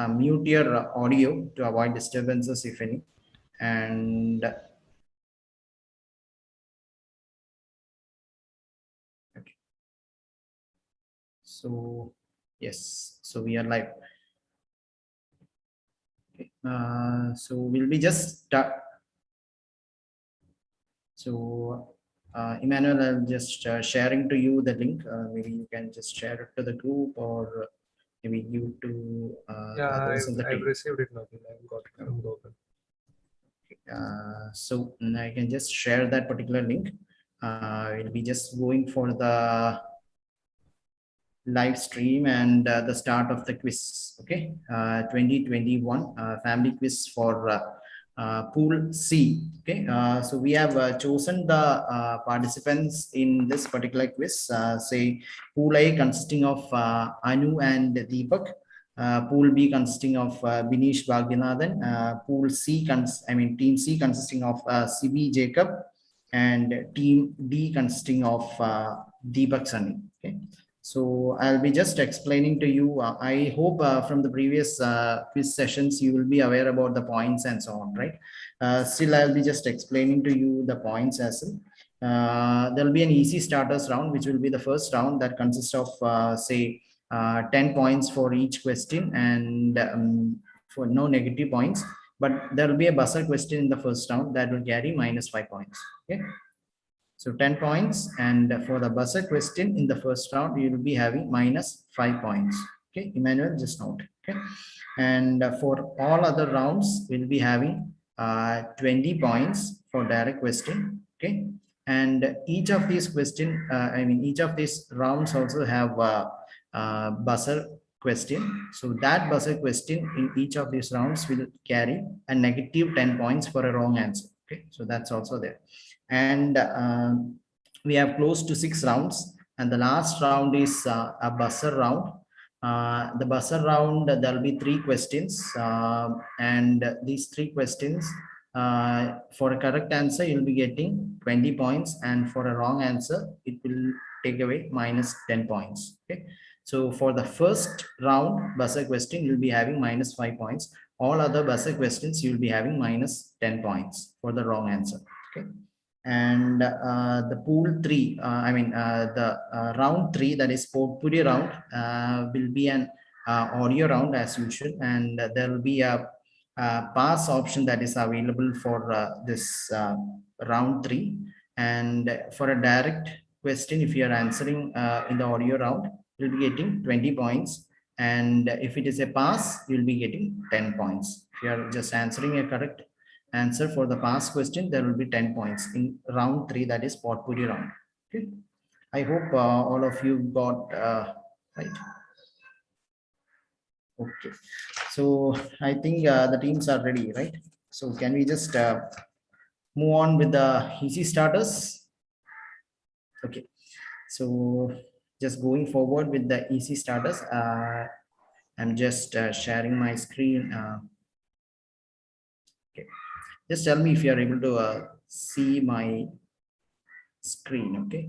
mute your audio to avoid disturbances, if any. And okay. So yes, so we are live. Okay. So we'll be just start. So Emmanuel, I'm just sharing to you the link. Maybe you can just share it to the group, or maybe you to the Yeah, others in the I've team. received it now. I've got it. I'm open. So I can just share that particular link. We'll be just going for the live stream and the start of the quiz. Okay, 2021 family quiz for pool C. Okay, so we have chosen the participants in this particular quiz. Say pool A consisting of Anu and Deepak. Pool B consisting of Binish Bhagyanathan. Pool C, team C consisting of CB Jacob, and team D consisting of Deepak Sunny. Okay. So I'll be just explaining to you. I hope from the previous quiz sessions, you will be aware about the points and so on, right? Still, I'll be just explaining to you the points as well. There'll be an easy starters round, which will be the first round that consists of, say, 10 points for each question and for no negative points. But there will be a buzzer question in the first round that will carry -5 points. Okay. So 10 points, and for the buzzer question in the first round, you will be having -5 points. Okay, Emmanuel, just note. Okay, and for all other rounds, we'll be having 20 points for direct question. Okay, and each of these each of these rounds also have a buzzer question. So that buzzer question in each of these rounds will carry a -10 points for a wrong answer. Okay, so that's also there. And we have close to 6 rounds, and the last round is a buzzer round. The buzzer round, there will be 3 questions, and these 3 questions, for a correct answer you'll be getting 20 points, and for a wrong answer it will take away -10 points. Okay, so for the first round buzzer question you'll be having -5 points. All other buzzer questions you'll be having -10 points for the wrong answer. Okay, and the pool 3, the round 3, that is potpourri round, will be an audio round as usual, and there will be a pass option that is available for this round 3. And for a direct question, if you are answering in the audio round, you'll be getting 20 points, and if it is a pass, you'll be getting 10 points. If you are just answering a correct answer for the past question, there will be 10 points in round 3, that is potpourri round. Okay, I hope all of you got right. Okay, so I think the teams are ready, right? So can we just move on with the easy starters? Okay, so just going forward with the easy starters, I'm just sharing my screen. Okay, just tell me if you are able to see my screen. Okay.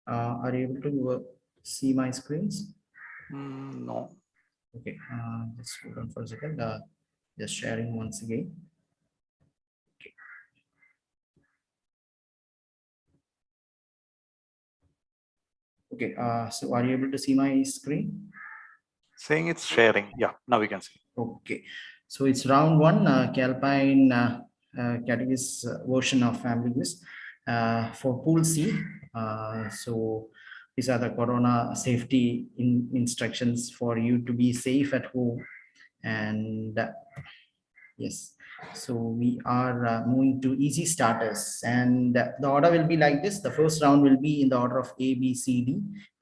Are you able to see my screens? No. Okay, just hold on for a second. Just sharing once again. Okay, so are you able to see my screen? Saying it's sharing. Yeah, now we can see. Okay, so it's round 1, Calpine categories version of family quiz for pool C. So these are the corona safety instructions for you to be safe at home. And yes, so we are moving to easy starters, and the order will be like this. The first round will be in the order of A, B, C, D,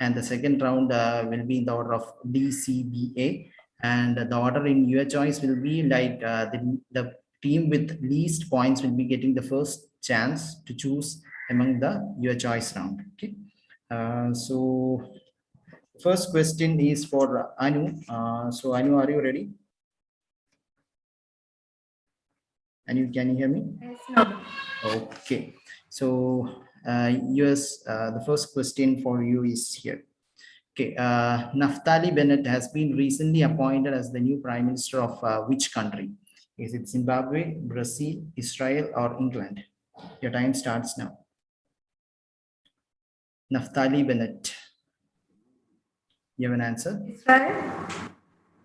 and the second round will be in the order of D, C, B, A, and the order in your choice will be like the team with least points will be getting the first chance to choose among the your choice round. Okay, so first question is for Anu. So Anu, are you ready? Anu, can you hear me? Yes, no. Okay. So yes, the first question for you is here. Okay, Naftali Bennett has been recently appointed as the new Prime Minister of which country? Is it Zimbabwe, Brazil, Israel, or England? Your time starts now. Naftali Bennett. You have an answer? Israel?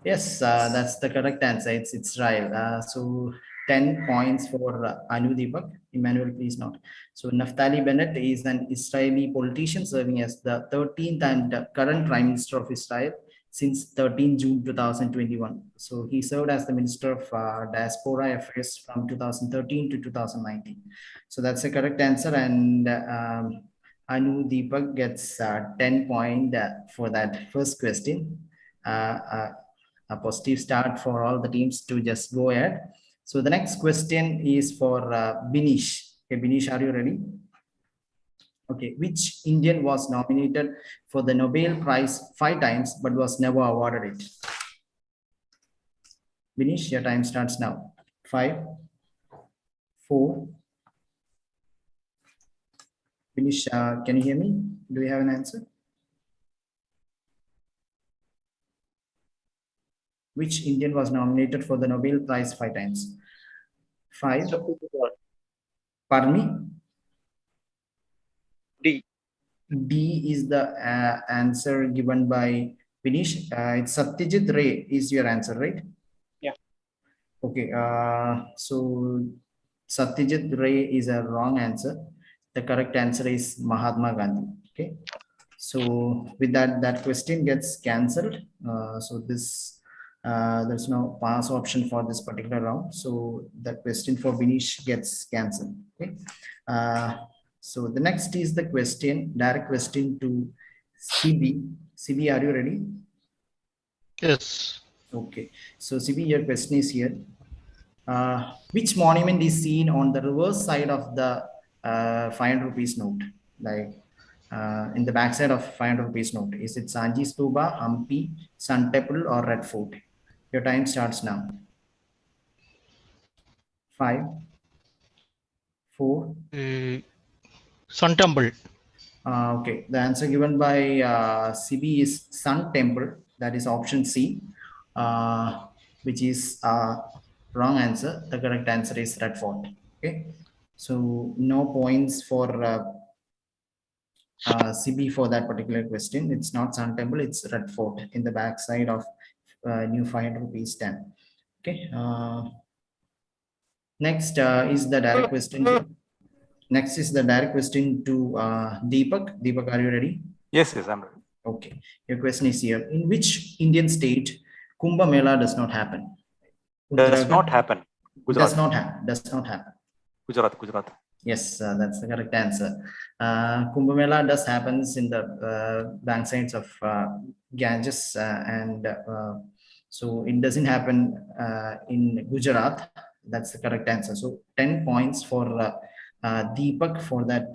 Yes, that's the correct answer. It's Israel. So 10 points for Anu Deepak. Emmanuel, please note. So Naftali Bennett is an Israeli politician serving as the 13th and current Prime Minister of Israel since 13 June 2021. So he served as the Minister of Diaspora Affairs from 2013 to 2019. So that's the correct answer. And Anu Deepak gets 10 points for that first question. A positive start for all the teams to just go ahead. So the next question is for Binish. Okay, Binish, are you ready? Okay, which Indian was nominated for the Nobel Prize 5 times but was never awarded it? Binish, your time starts now. 5, 4. Binish, can you hear me? Do you have an answer? Which Indian was nominated for the Nobel Prize 5 times? 5. Pardon me? D. D is the answer given by Vinish. It's Satyajit Ray is your answer, right? Yeah. Okay. So Satyajit Ray is a wrong answer. The correct answer is Mahatma Gandhi. Okay. So with that question gets cancelled. So this there's no pass option for this particular round. So the question for Vinish gets cancelled. Okay. So the next is the question, direct question to CB. CB, are you ready? Yes. Okay. So CB, your question is here. Which monument is seen on the reverse side of the 500 rupees note? Like in the back side of 500 rupees note. Is it Sanji Stupa, Hampi, Sun Temple, or Red Fort? Your time starts now. 5, 4. Sun Temple. Okay, the answer given by CB is Sun Temple. That is option C, which is wrong answer. The correct answer is Red Fort. Okay, so no points for CB for that particular question. It's not Sun Temple, it's Red Fort in the back side of new 500 rupees 10. Okay, next is the direct question. Next is the direct question to Deepak. Deepak, are you ready? Yes, I'm ready. Okay, your question is here. In which Indian state Kumbh Mela does not happen? Does not happen. Gujarat. Does not happen. Does not happen. Gujarat. Yes, that's the correct answer. Kumbh Mela does happens in the bank sides of Ganges, and so it doesn't happen in Gujarat. That's the correct answer. So 10 points for Deepak for that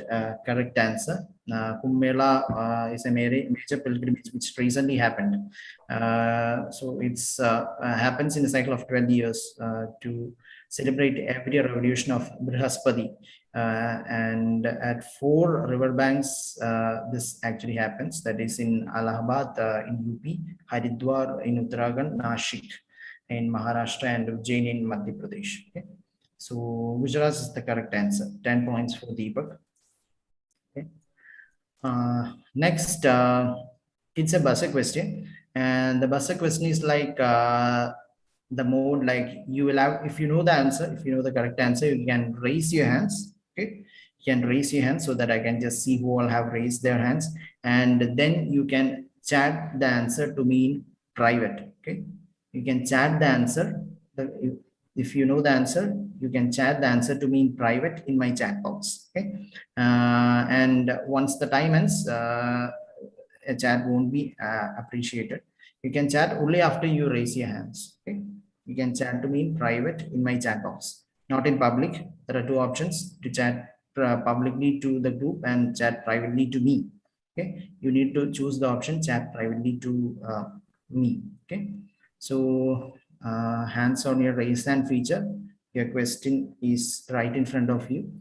correct answer. Kumbh Mela is a major pilgrimage which recently happened. So it's happens in a cycle of 12 years to celebrate every revolution of Brihaspati. And at 4 riverbanks, this actually happens. That is in Allahabad in UP, Haridwar in Uttarakhand, Nashik in Maharashtra, and Ujjain in Madhya Pradesh. Okay? So Gujarat is the correct answer. 10 points for Deepak. Okay. Next, it's a buzzer question, and the buzzer question is like the mode, like you will have, if you know the answer, if you know the correct answer, you can raise your hands. Okay, you can raise your hands so that I can just see who all have raised their hands, and then you can chat the answer to me in private. Okay, you can chat the answer. If you know the answer, you can chat the answer to me in private in my chat box. Okay, and once the time ends, a chat won't be appreciated. You can chat only after you raise your hands. Okay, you can chat to me in private in my chat box, not in public. There are 2 options: to chat publicly to the group and chat privately to me. Okay, you need to choose the option chat privately to me. Okay, so hands on your raise hand feature. Your question is right in front of you.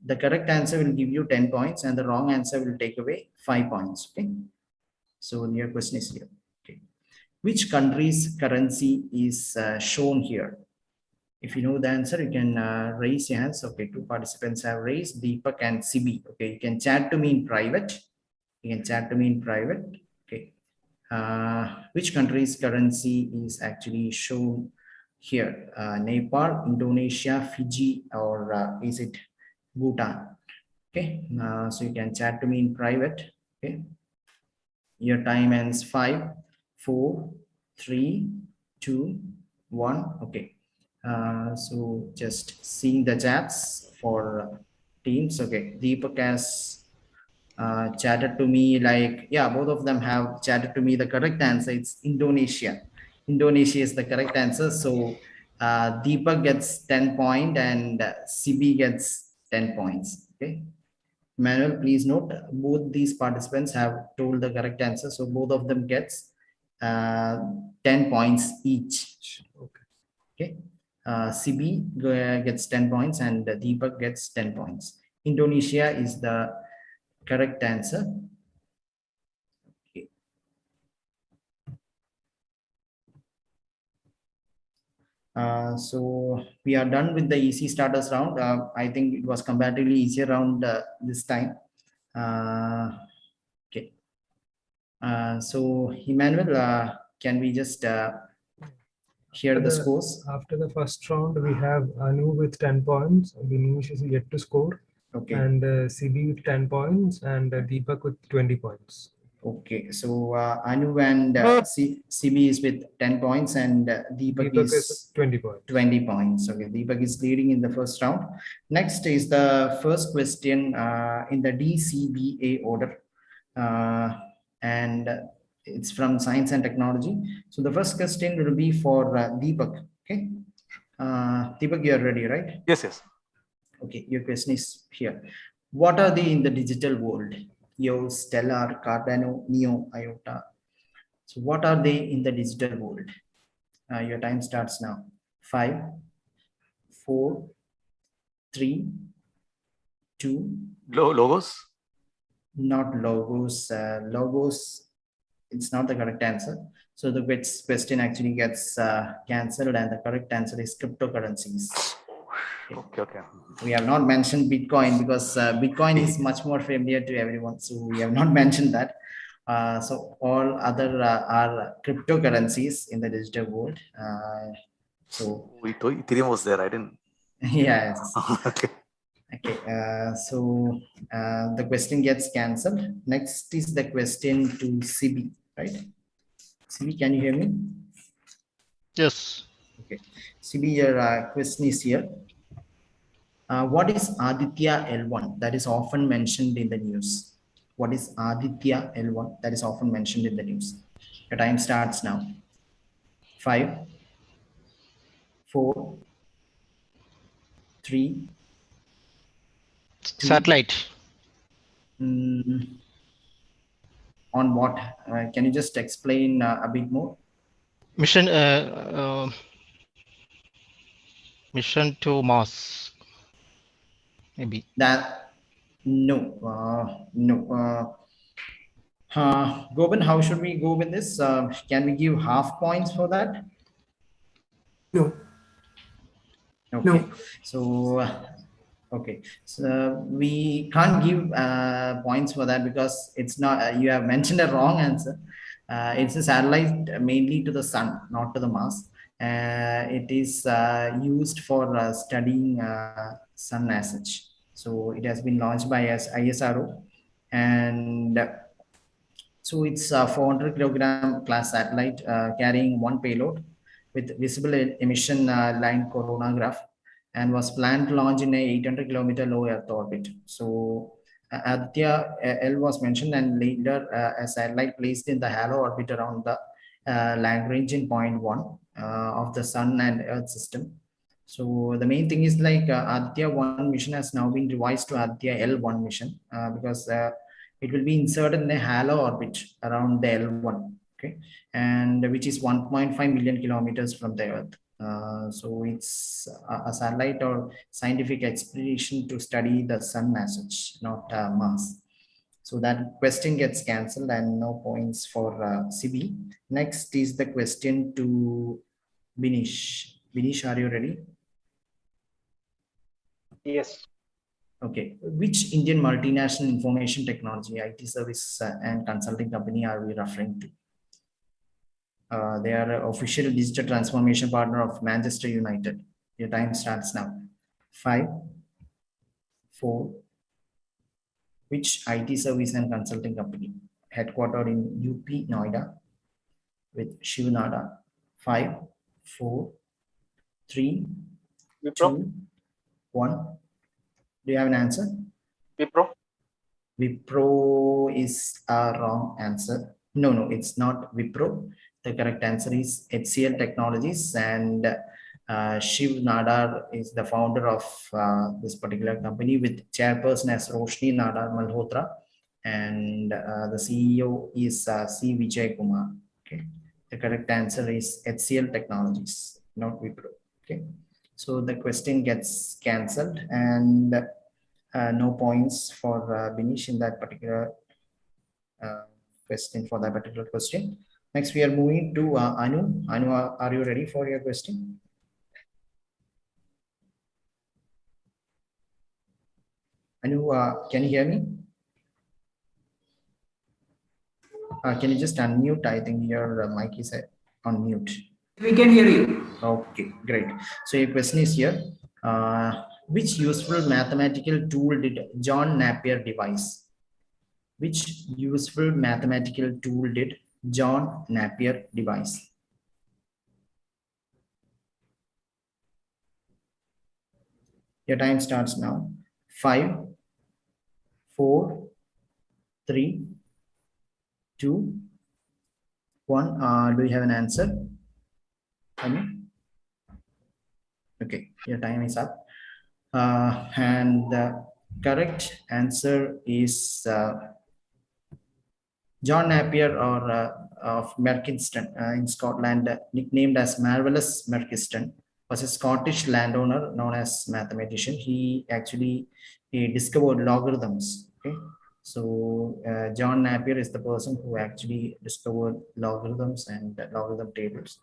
The correct answer will give you 10 points and the wrong answer will take away 5 points. Okay, so your question is here. Okay, which country's currency is shown here? If you know the answer, you can raise your hands. Okay, two participants have raised, Deepak and Sibi. Okay, you can chat to me in private. You can chat to me in private. Okay, which country's currency is actually shown here? Nepal, Indonesia, Fiji, or is it Bhutan? Okay, so you can chat to me in private. Okay, your time ends 5, 4, 3, 2, 1. Okay, so just seeing the chats for teams. Okay, Deepak has chatted to me like, yeah, both of them have chatted to me. The correct answer, it's Indonesia. Indonesia is the correct answer. So Deepak gets 10 points and Sibi gets 10 points. Okay, Manuel, please note both these participants have told the correct answer. So both of them gets 10 points each. Okay. Okay, Sibi gets 10 points and Deepak gets 10 points. Indonesia is the correct answer. Okay. So we are done with the easy starters round. I think it was comparatively easier round this time. Okay. So Emmanuel, can we just hear the scores? After the first round, we have Anu with 10 points. Vinesh is yet to score. Okay. And CB with 10 points and Deepak with 20 points. Okay, so Anu and CB is with 10 points and Deepak is 20 points. 20 points. Okay, Deepak is leading in the first round. Next is the first question in the DCBA order. And it's from science and technology. So the first question will be for Deepak. Okay, Deepak, you are ready, right? Yes, yes. Okay, your question is here. What are they in the digital world? Io, Stellar, Cardano, Neo, IOTA. So what are they in the digital world? Your time starts now. 5, 4, 3, 2. Logos? Not logos. Logos, it's not the correct answer. So the question actually gets cancelled and the correct answer is cryptocurrencies. Okay, okay. We have not mentioned Bitcoin because Bitcoin is much more familiar to everyone. So we have not mentioned that. So all other are cryptocurrencies in the digital world. So Ethereum was there. I didn't. yes. Okay. Okay. So the question gets cancelled. Next is the question to CB, right? CB, can you hear me? Yes. Okay. CB, your question is here. What is Aditya L1 that is often mentioned in the news? What is Aditya L1 that is often mentioned in the news? Your time starts now. 5, 4, 3, 2. Satellite. On what? Can you just explain a bit more? Mission mission to Mars. Maybe. That no. Govind, how should we go with this? Can we give half points for that? No. Okay. No. So okay, so we can't give points for that because it's not. You have mentioned a wrong answer. It's a satellite mainly to the sun, not to the Mars. It is used for studying sun as such. So it has been launched by ISRO, and so it's a 400 kilogram class satellite carrying one payload with visible emission line coronagraph, and was planned to launch in a 800 kilometer low Earth orbit. So Aditya L was mentioned, and later a satellite placed in the halo orbit around the Lagrangian point 1 of the Sun and Earth system. So the main thing is like Aditya 1 mission has now been revised to Aditya L1 mission because It will be inserted in a halo orbit around the L1, okay, and which is 1.5 million kilometers from the Earth. So it's a satellite or scientific expedition to study the sun as such, not Mars. So that question gets cancelled and no points for Sibi. Next is the question to Binish. Binish, are you ready? Yes. Okay. Which Indian multinational information technology, IT service and consulting company are we referring to? They are an official digital transformation partner of Manchester United. Your time starts now. 5, 4. Which IT service and consulting company? Headquartered in UP, Noida, with Shiv Nada. 5, 4, 3, Wipro. 2, 1. Do you have an answer? Wipro. Wipro is a wrong answer. No, it's not Wipro. The correct answer is HCL Technologies, and Shiv Nadar is the founder of this particular company, with chairperson as Roshni Nadar Malhotra, and the CEO is C. Vijay Kumar. Okay, the correct answer is HCL Technologies, not Wipro. Okay, so the question gets cancelled, and no points for Binish in that particular question, for that particular question. Next, we are moving to Anu. Anu, are you ready for your question? Anu, can you hear me? Can you just unmute? I think your mic is on mute. We can hear you. Okay, great. So your question is here. Which useful mathematical tool did John Napier devise? Which useful mathematical tool did John Napier devise? Your time starts now. 5, 4, 3, 2, 1. Do you have an answer? Okay, your time is up. And the correct answer is John Napier, or of Merkiston in Scotland, nicknamed as Marvelous Merkiston, was a Scottish landowner known as mathematician. He actually discovered logarithms. Okay, so John Napier is the person who actually discovered logarithms and logarithm tables.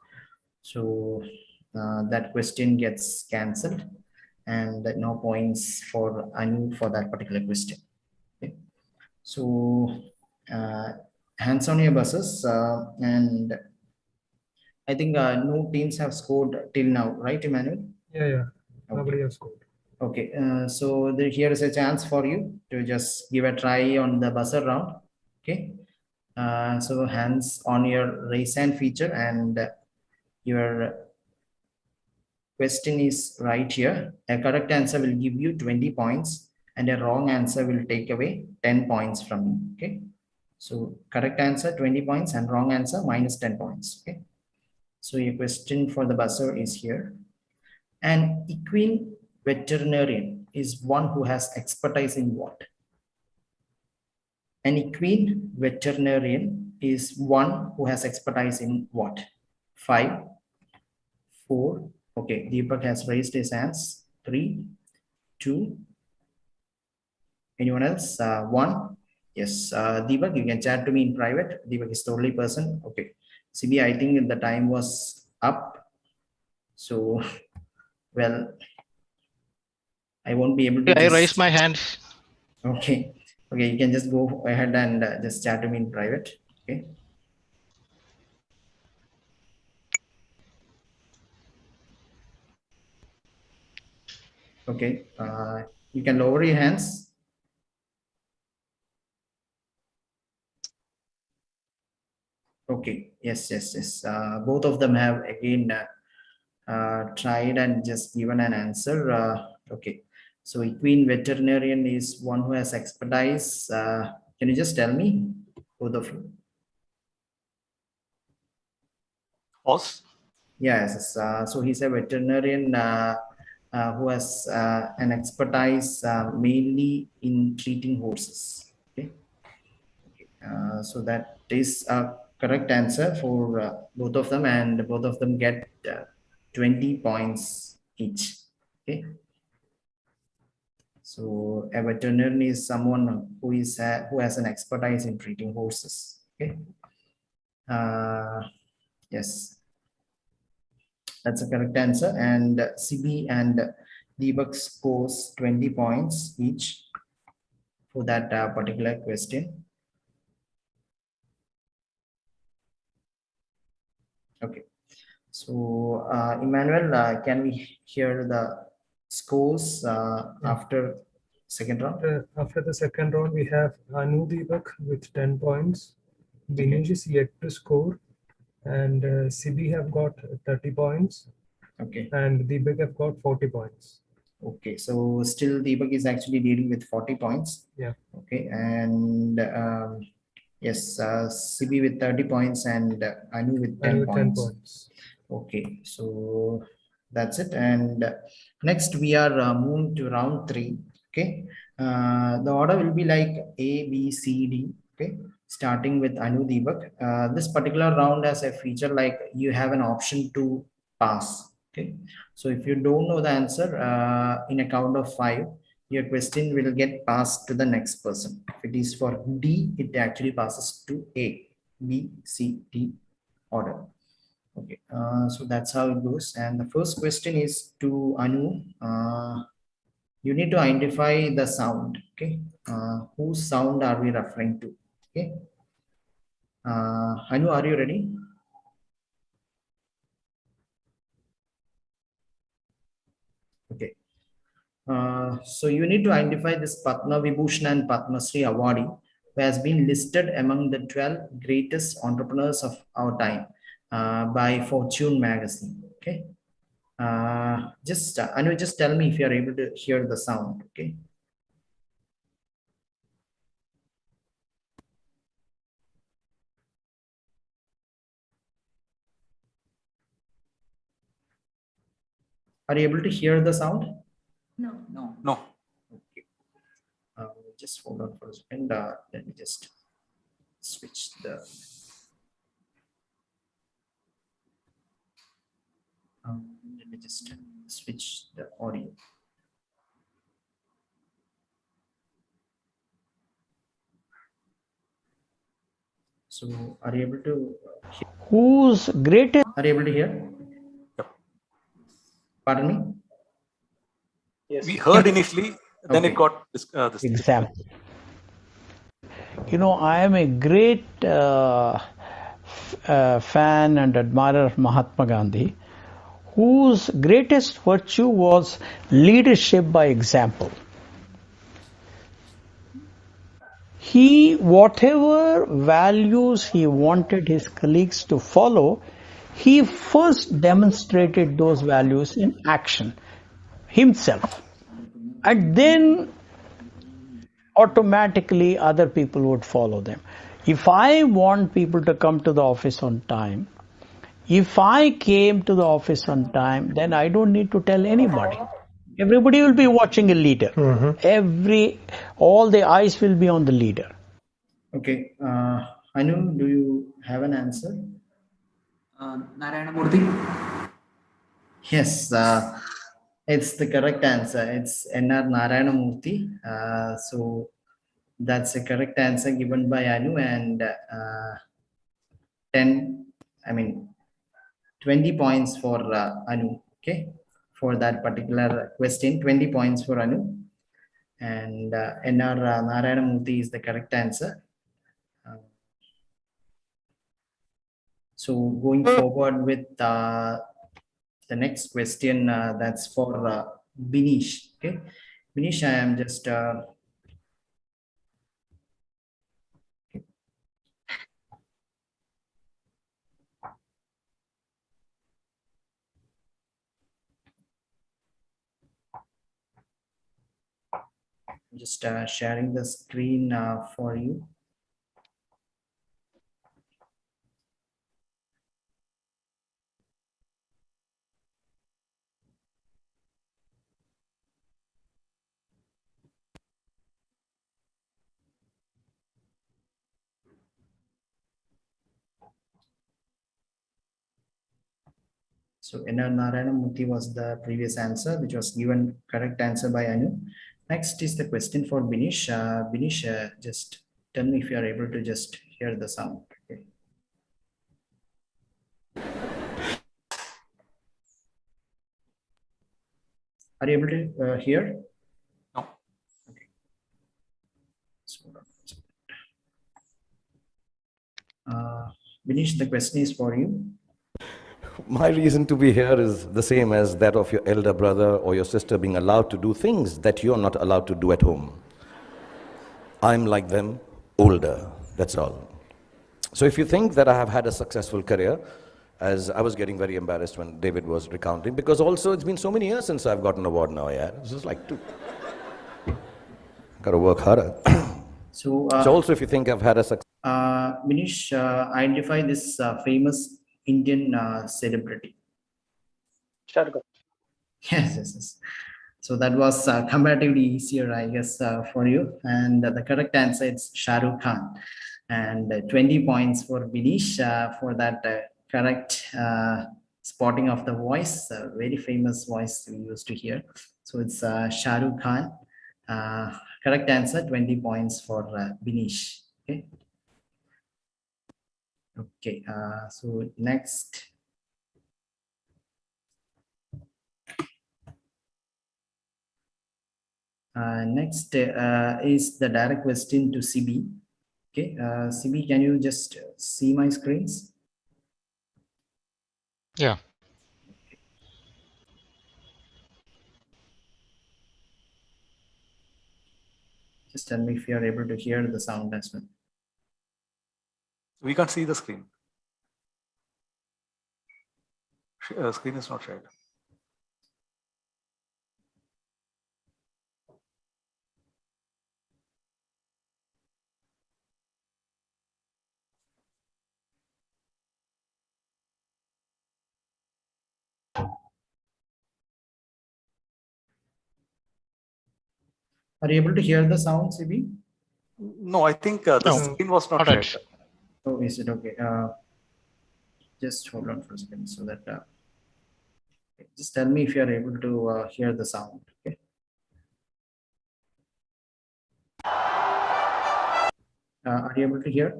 So that question gets cancelled, and no points for Anu for that particular question. Okay, so hands on your buses, and I think no teams have scored till now, right, Emmanuel? Yeah. Okay. Nobody has scored. Okay, so here is a chance for you to just give a try on the buzzer round. Okay, so hands on your raise hand feature, and your question is right here. A correct answer will give you 20 points, and a wrong answer will take away 10 points from you. Okay, so correct answer 20 points, and wrong answer minus 10 points. Okay, so your question for the buzzer is here. An equine veterinarian is one who has expertise in what? An equine veterinarian is one who has expertise in what? 5, 4. Okay, Deepak has raised his hands. 3, 2. Anyone else? 1. Yes, Deepak, you can chat to me in private. Deepak is the only person. Okay, CB, I think the time was up. So, well, I won't be able to. I raised my hand. Okay, you can just go ahead and just chat to me in private. Okay. Okay, you can lower your hands. Okay, yes. Both of them have again tried and just given an answer. Okay, so equine veterinarian is one who has expertise. Can you just tell me, both of you? Horse. Yes, so he's a veterinarian who has an expertise mainly in treating horses. Okay, So that is a correct answer for both of them, and both of them get 20 points each. Okay. So a veterinarian is someone who has an expertise in treating horses. Okay. Yes, that's a correct answer. And CB and Deepak scores 20 points each for that particular question. Okay. So, Emmanuel, can we hear the scores after second round? After the second round, we have Anu Deepak with 10 points. Binish is yet to score, and Sibi have got 30 points, Okay. and Deepak have got 40 points. Okay. So still Deepak is actually leading with 40 points. Yeah. Okay. And yes, CB with 30 points and Anu with 10 Anu with 10 points. points. Okay. So that's it. And next we are moving to round 3. Okay. The order will be like A, B, C, D. Okay. Starting with Anu Deepak. This particular round has a feature like you have an option to pass. Okay. So if you don't know the answer in a count of 5, your question will get passed to the next person. If it is for D, it actually passes to A, B, C, D order. Okay, so that's how it goes. And the first question is to Anu. You need to identify the sound. Okay, whose sound are we referring to? Okay, Anu, are you ready? Okay. So you need to identify this Padma Vibhushan and Padma Shri awardee who has been listed among the 12 greatest entrepreneurs of our time by Fortune magazine. Okay. Anu, just tell me if you are able to hear the sound. Okay. Are you able to hear the sound? No. Okay. Just hold on for a second. Let me just switch the. Let me just switch the audio. So, are you able to hear? Whose greatest Are you able to hear? Yep. Pardon me? Yes. We heard initially, then Okay. it got this. example? You know, I am a great fan and admirer of Mahatma Gandhi, whose greatest virtue was leadership by example. He, whatever values he wanted his colleagues to follow, he first demonstrated those values in action himself. And then automatically other people would follow them. If I want people to come to the office on time, if I came to the office on time, then I don't need to tell anybody. Everybody will be watching a leader. All the eyes will be on the leader. Okay. Anu, do you have an answer? Narayana Murthy. Yes, it's the correct answer. It's N.R. Narayana Murthy. So that's the correct answer given by Anu, and 10, I mean, 20 points for Anu. Okay, for that particular question, 20 points for Anu, and N.R. Narayana Murthy is the correct answer. So going forward with the next question, that's for Binish. Okay, Binish, I am just sharing the screen for you. So N.R. Narayanamurthy was the previous answer, which was given correct answer by Anu. Next is the question for Binish. Binish, just tell me if you are able to just hear the sound. Okay. Are you able to hear? No. Okay. Binish, the question is for you. My reason to be here is the same as that of your elder brother or your sister being allowed to do things that you're not allowed to do at home. I'm like them, older, that's all. So if you think that I have had a successful career, as I was getting very embarrassed when David was recounting, because also it's been so many years since I've gotten an award now, yeah. This is like gotta work harder. So also if you think I've had a success. Binish, identify this famous Indian celebrity. Shargat. Yes. So that was comparatively easier, I guess, for you. And the correct answer is Shah Rukh Khan. And 20 points for Binish for that correct spotting of the voice, very famous voice we used to hear. So it's Shah Rukh Khan. Correct answer, 20 points for Binish. Okay. Okay, so next. Next is the direct question to CB. Okay, CB, can you just see my screens? Yeah. Just tell me if you are able to hear the sound as well. We can't see the screen. Screen is not shared. Are you able to hear the sound, CB? No, I think the No, screen was not not shared. yet. Oh, is it okay? Just hold on for a second so that just tell me if you are able to hear the sound. Okay. Are you able to hear?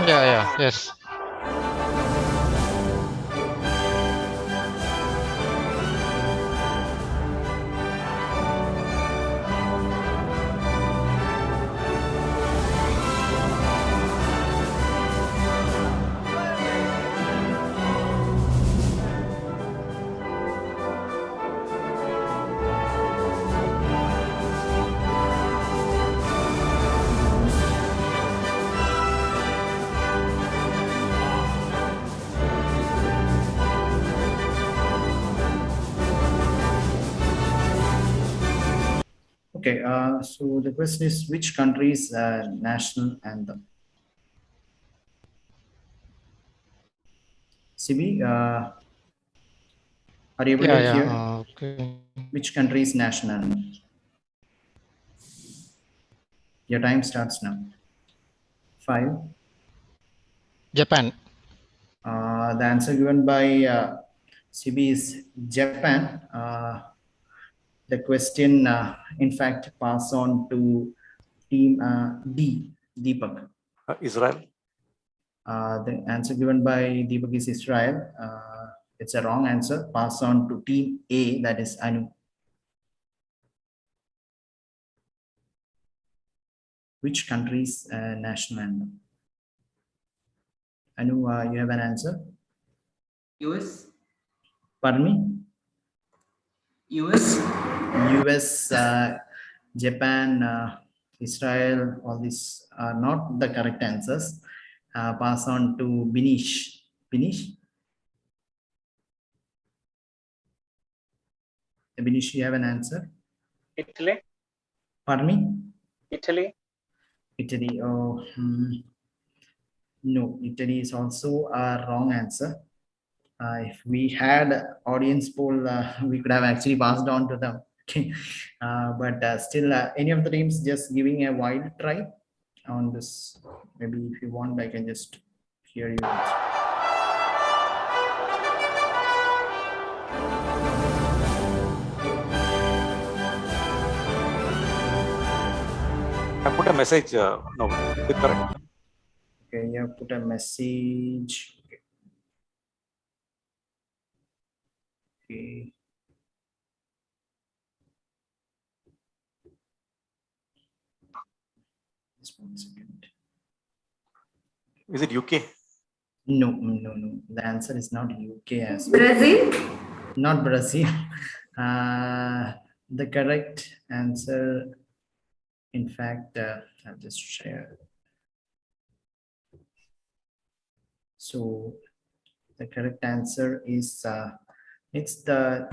Yes. Okay, so the question is, which country's national anthem? CB, are you able to hear? Okay. Which country's national anthem? Your time starts now. 5. Japan. The answer given by CB is Japan. The question, in fact, pass on to team D, Deepak. Israel. The answer given by Deepak is Israel. It's a wrong answer. Pass on to team A, that is Anu. Which country's national anthem? Anu, you have an answer? US. Pardon me? US. US, Japan, Israel, all these are not the correct answers. Pass on to Binish. Binish? Binish, you have an answer? Italy. Pardon me? Italy. Italy. Oh, no, Italy is also a wrong answer. If we had audience poll, we could have actually passed on to them. Okay, but still, any of the teams just giving a wild try on this. Maybe if you want, I can just hear you. I put a message. No, is it correct? Okay, you have put a message. Okay. Just 1 second. Is it UK? No, no, no. The answer is not UK as well. Brazil? Not Brazil. The correct answer, in fact, I'll just share. So the correct answer is it's the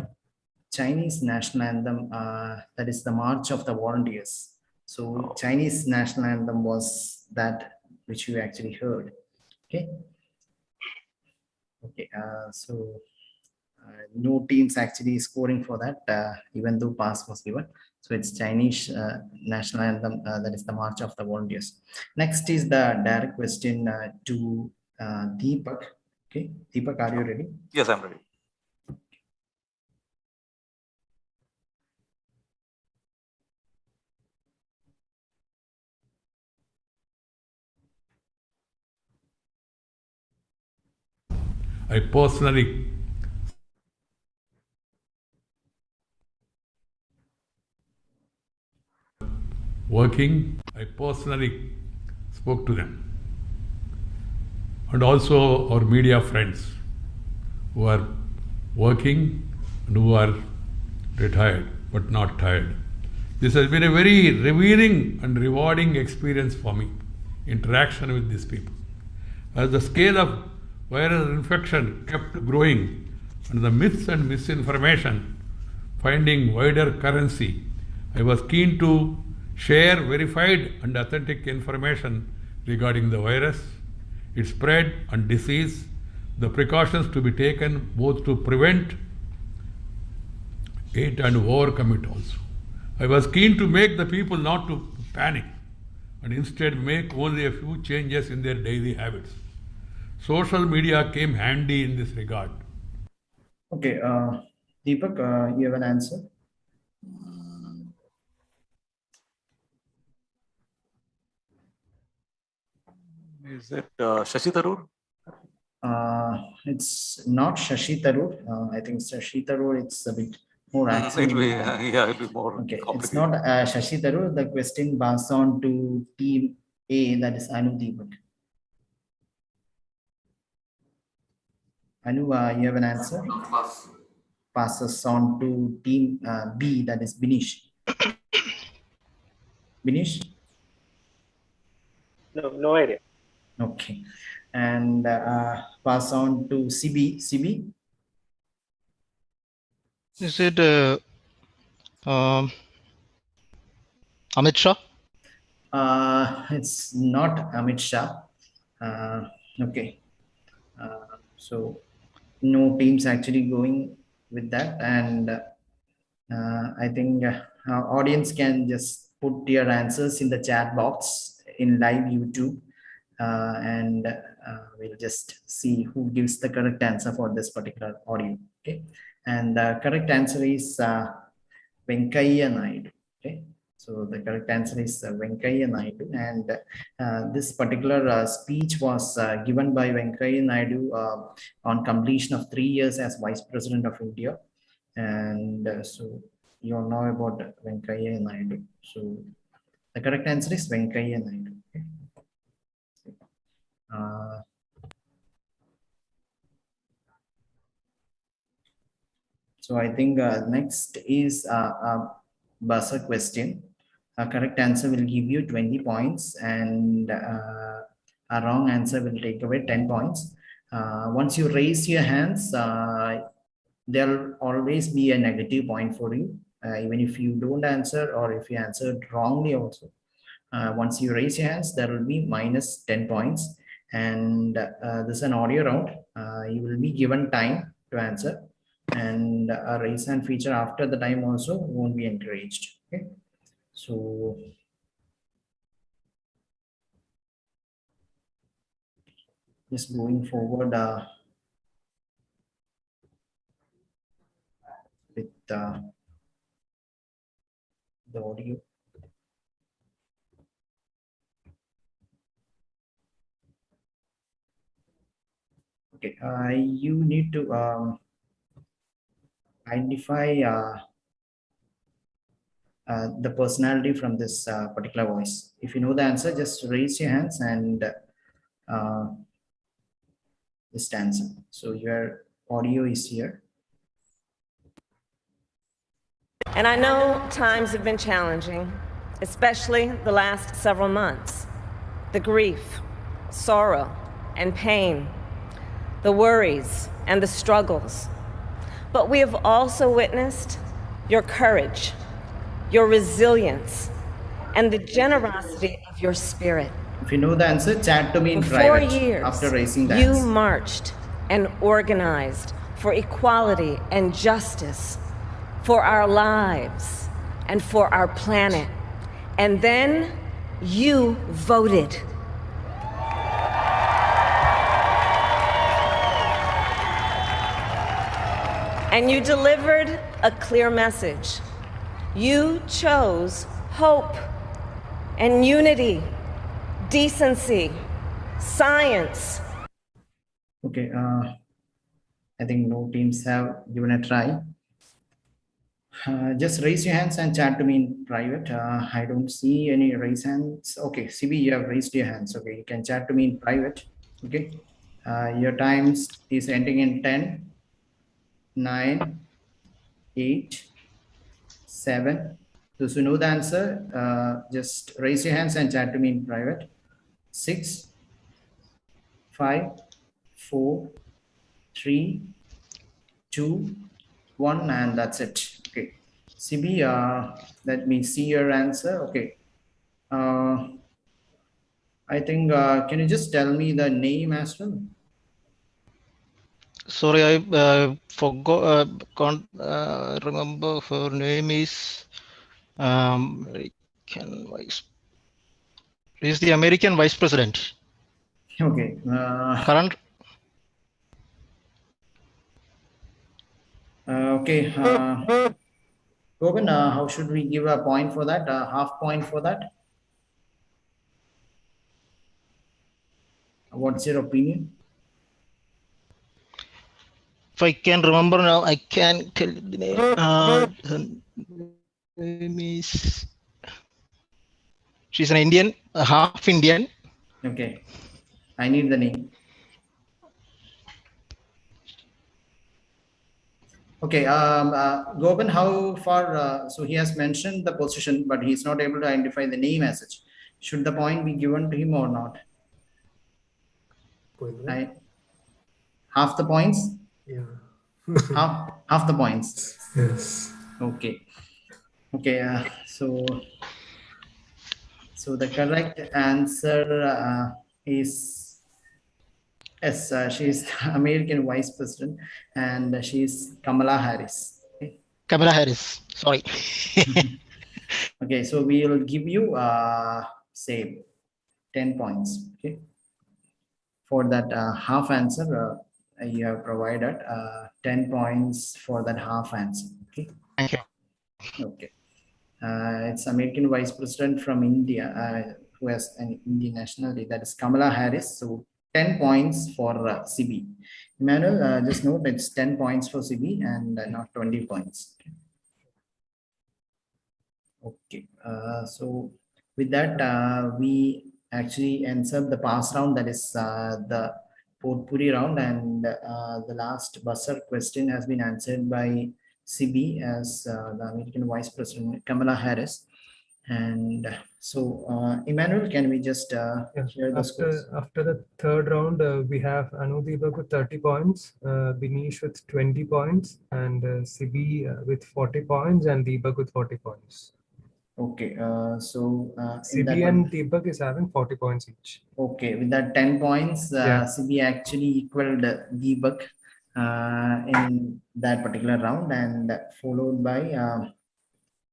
Chinese national anthem. That is the March of the Volunteers. So Chinese national anthem was that which you actually heard. Okay. Okay. No teams actually scoring for that, even though pass was given. So it's Chinese national anthem, that is the March of the Volunteers. Next is the direct question to Deepak. Okay, Deepak, are you ready? Yes, I'm ready. I personally I personally spoke to them. And also our media friends who are working and who are retired but not tired. This has been a very revealing and rewarding experience for me, interaction with these people. As the scale of viral infection kept growing and the myths and misinformation finding wider currency, I was keen to share verified and authentic information regarding the virus, its spread and disease, the precautions to be taken both to prevent it and overcome it also. I was keen to make the people not to panic and instead make only a few changes in their daily habits. Social media came handy in this regard. Okay, Deepak, you have an answer? Is it Shashi Tharoor? It's not Shashi Tharoor. I think Shashi Tharoor, it's a bit more active. It'll be, it'll be more Okay, complicated. it's not Shashi Tharoor. The question passed on to team A, that is Anu Deepak. Anu, you have an answer? Passes on to team B, that is Binish. Binish? No, no idea. Okay. And pass on to CB. CB? Is it Amit Shah? It's not Amit Shah. Okay. So no teams actually going with that, and I think our audience can just put your answers in the chat box in live YouTube, and we'll just see who gives the correct answer for this particular audio. Okay, and the correct answer is Venkaiah Naidu. Okay, so the correct answer is Venkaiah Naidu, and this particular speech was given by Venkaiah Naidu on completion of 3 years as Vice President of India. And so you all know about Venkaiah Naidu. So the correct answer is Venkaiah Naidu. Okay. So I think next is a buzzer question. A correct answer will give you 20 points, and a wrong answer will take away 10 points. Once you raise your hands, there'll always be a negative point for you, even if you don't answer or if you answered wrongly also. Once you raise your hands, there will be minus 10 points. And this is an audio round. You will be given time to answer, and a raise hand feature after the time also won't be encouraged. Okay, so just going forward with the audio. Okay, you need to identify the personality from this particular voice. If you know the answer, just raise your hands and just answer. So your audio is here. And I know times have been challenging, especially the last several months. The grief, sorrow, and pain, the worries and the struggles. But we have also witnessed your courage, your resilience, and the generosity of your spirit. If you know the answer, chat to me in For 4 private years, after raising the you hands. marched and organized for equality and justice, for our lives and for our planet. And then you voted. And you delivered a clear message. You chose hope and unity, decency, science. Okay, I think no teams have given a try. Just raise your hands and chat to me in private. I don't see any raise hands. Okay, CB, you have raised your hands. Okay, you can chat to me in private. Okay, your times is ending in 10, 9, 8, 7. Those who know the answer, just raise your hands and chat to me in private. 6, 5, 4, 3, 2, 1, and that's it. Okay, CB, let me see your answer. Okay, I think, can you just tell me the name as well? Sorry, I forgot. Can't remember her name is American Vice. Is the American Vice President. Okay. Current. Okay. Govind, how should we give a point for that? Half point for that? What's your opinion? If I can remember now, I can tell you the name. Her name is. She's an Indian, half Indian. Okay. I need the name. Okay. Govind, how far? So he has mentioned the position, but he's not able to identify the name as such. Should the point be given to him or not? Half the points? Yeah. half the points. Yes. Okay. Okay. So the correct answer is yes. She is the American Vice President, and she is Kamala Harris. Okay. Kamala Harris. Sorry. Okay. So we will give you say 10 points. Okay. For that half answer, you have provided 10 points for that half answer. Okay. Thank you. Okay. It's American Vice President from India who has an Indian nationality. That is Kamala Harris. So 10 points for CB. Emmanuel, just note it's 10 points for CB and not 20 points. Okay. So with that, we actually answered the pass round. That is the potpourri round, and the last buzzer question has been answered by CB as the American Vice President Kamala Harris. And so, Emmanuel, can we just share the scores? After the third round, we have Anu Deepak with 30 points, Binish with 20 points, and Sibi with 40 points, and Deepak with 40 points. Okay, so Sibi and Deepak is having 40 points each. Okay, with that 10 points, Sibi actually equaled Deepak in that particular round, and followed by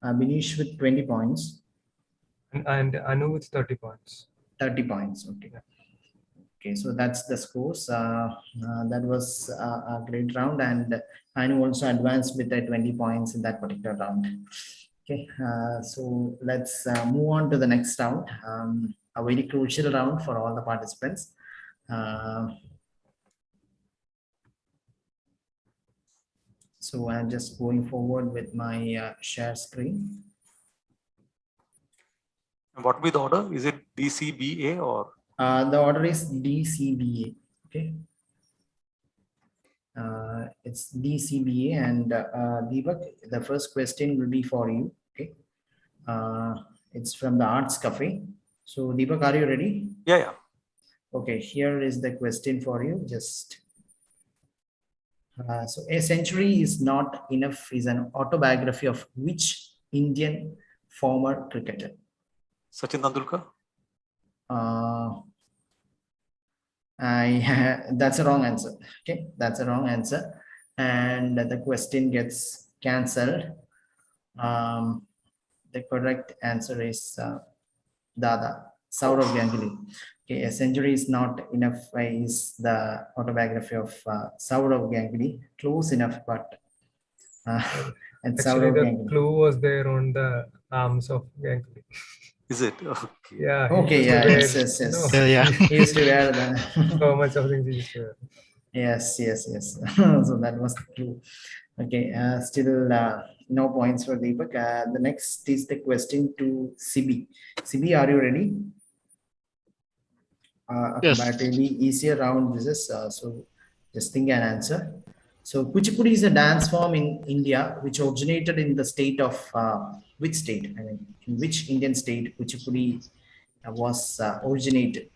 Binish with 20 points. And Anu with 30 points. 30 points, okay. Yeah. Okay, so that's the scores. That was a great round, and Anu also advanced with the 20 points in that particular round. Okay, so let's move on to the next round, a very crucial round for all the participants. So I'm just going forward with my share screen. And what will be the order? Is it DCBA or? The order is DCBA. Okay. It's DCBA, and Deepak, the first question will be for you. Okay. It's from the Arts Cafe. So Deepak, are you ready? Yeah, yeah. Okay, here is the question for you. Just so A Century Is Not Enough is an autobiography of which Indian former cricketer? Sachin Tendulkar. That's a wrong answer. Okay, that's a wrong answer, and the question gets cancelled. The correct answer is Dada, Saurav Ganguly. Okay, A Century Is Not Enough is the autobiography of Saurav Ganguly. Close enough, but and Actually, Saurav the Ganguly. clue was there on the arms of Ganguly. Is it? Okay. Yeah. Okay, used to yeah, wear, yes, yes, you know, yes. Yeah. He used to wear the so much of things he used to wear. yes, yes, yes. So that was the clue. Okay, still no points for Deepak. The next is the question to Sibi. Sibi, are you ready? A Yes. comparatively easier round this is, so just think and answer. So Kuchipudi is a dance form in India which originated in the state of which state? I mean, in which Indian state Kuchipudi was originated?